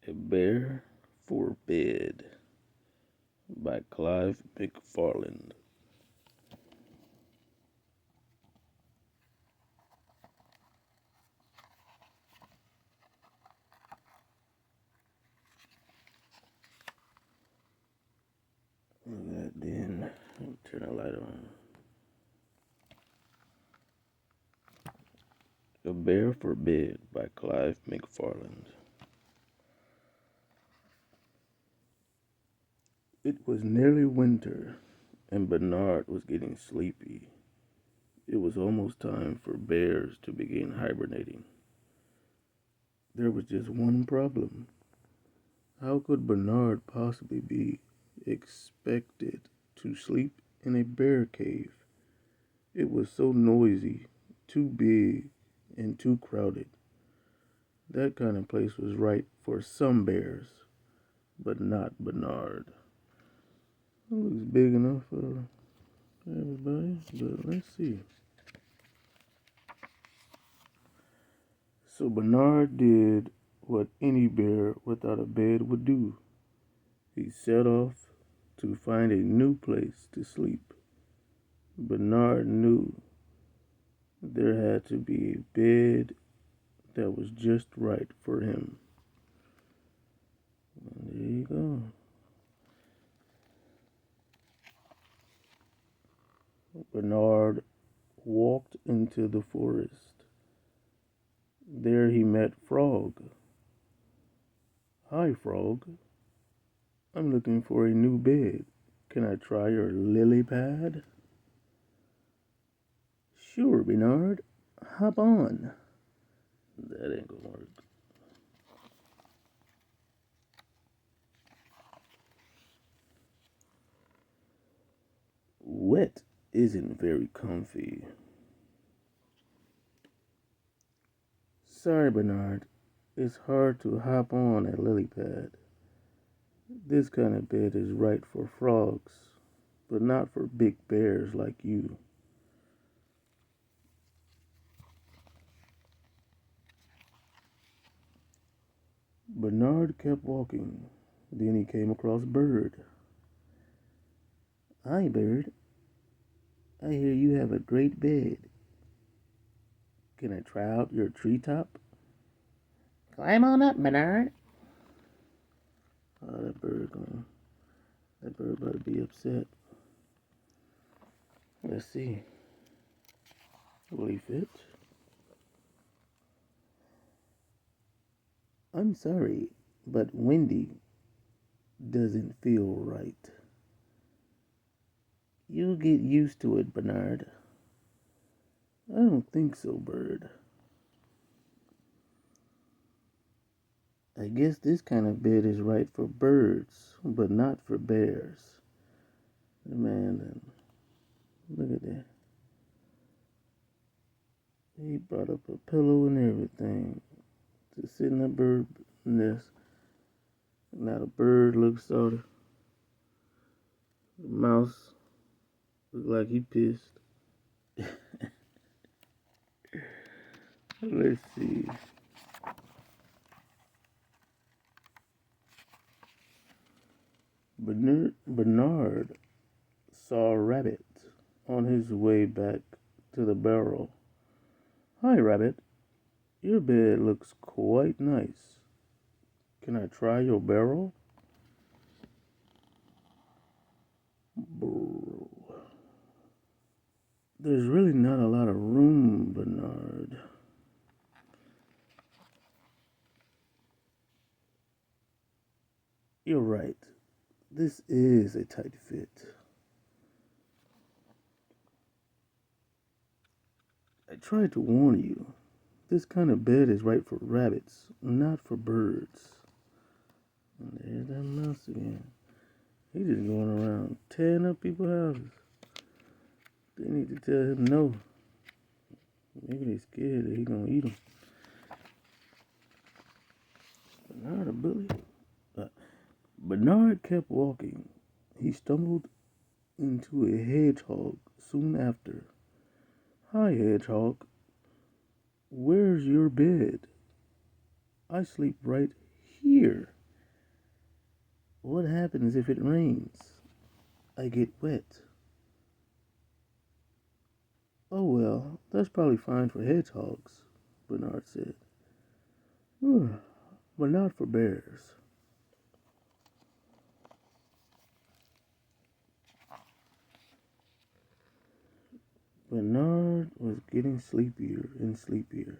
A Bear for Bed by Clive McFarland. Look at that then. Turn the light on. A Bear for Bed by Clive McFarland. It was nearly winter, and Bernard was getting sleepy. It was almost time for bears to begin hibernating. There was just one problem. How could Bernard possibly be expected to sleep in a bear cave? It was so noisy, too big, and too crowded. That kind of place was right for some bears, but not Bernard. It looks big enough for everybody, but let's see. So Bernard did what any bear without a bed would do. He set off to find a new place to sleep. Bernard knew there had to be a bed that was just right for him. And there you go. Bernard walked into the forest. There he met Frog. Hi, Frog. I'm looking for a new bed. Can I try your lily pad? Sure, Bernard. Hop on. That ain't gonna work. Wet isn't very comfy. Sorry, Bernard. It's hard to hop on a lily pad. This kind of bed is right for frogs, but not for big bears like you. Bernard kept walking. Then he came across Bird. Hi, Bird. I hear you have a great bed. Can I try out your treetop? Climb on up, Bernard. Oh, that bird better be upset. Let's see. Will he fit? I'm sorry, but Wendy doesn't feel right. You'll get used to it, Bernard. I don't think so, Bird. I guess this kind of bed is right for birds, but not for bears. Man, look at that. He brought up a pillow and everything to sit in a bird nest. Now the bird looks sort of. The mouse looks like he pissed. Let's see. Bernard saw a rabbit on his way back to the barrel. Hi, Rabbit. Your bed looks quite nice. Can I try your barrel? Brr. There's really not a lot of room, Bernard. You're right. This is a tight fit. I tried to warn you. This kind of bed is right for rabbits, not for birds. And there's that mouse again. He's just going around tearing up people's houses. They need to tell him no. Maybe they're scared that he's gonna eat them. Bernard a bully. Bernard kept walking. He stumbled into a hedgehog soon after. Hi, hedgehog. Where's your bed? I sleep right here. What happens if it rains? I get wet. Oh well, that's probably fine for hedgehogs, Bernard said. But not for bears. Bernard was getting sleepier and sleepier.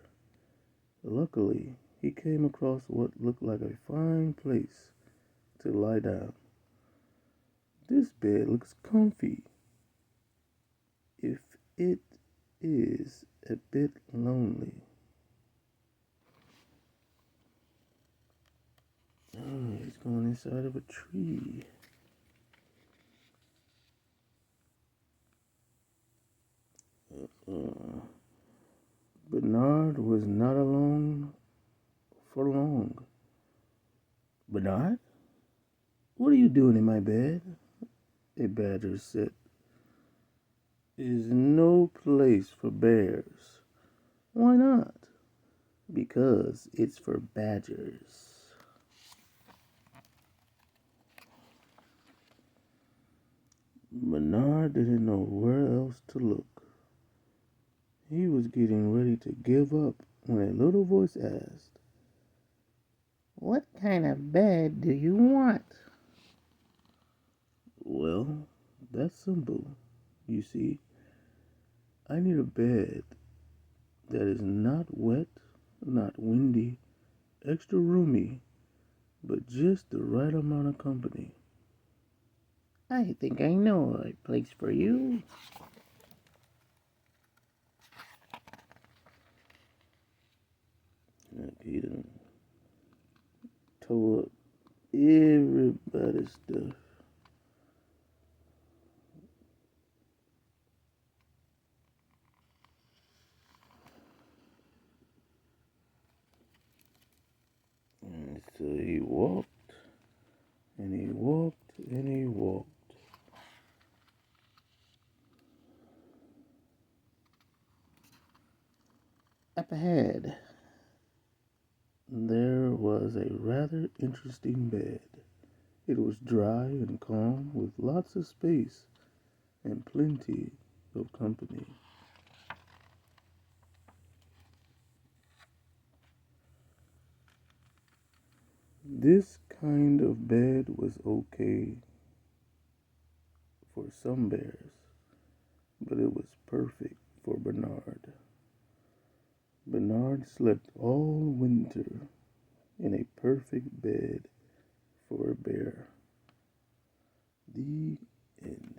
Luckily, he came across what looked like a fine place to lie down. This bed looks comfy, if it is a bit lonely. Oh, he's going inside of a tree. Uh, Bernard was not alone for long. Bernard, what are you doing in my bed? A badger said. Is no place for bears. Why not? Because it's for badgers. Bernard didn't know where else to look. He was getting ready to give up when a little voice asked, What kind of bed do you want? Well, that's simple. You see, I need a bed that is not wet, not windy, extra roomy, but just the right amount of company. I think I know a place for you. He done tore up everybody's stuff. And so he walked, and he walked, and he walked. Up ahead. There was a rather interesting bed. It was dry and calm, with lots of space and plenty of company. This kind of bed was okay for some bears, but it was perfect for Bernard. Bernard slept all winter in a perfect bed for a bear. The end.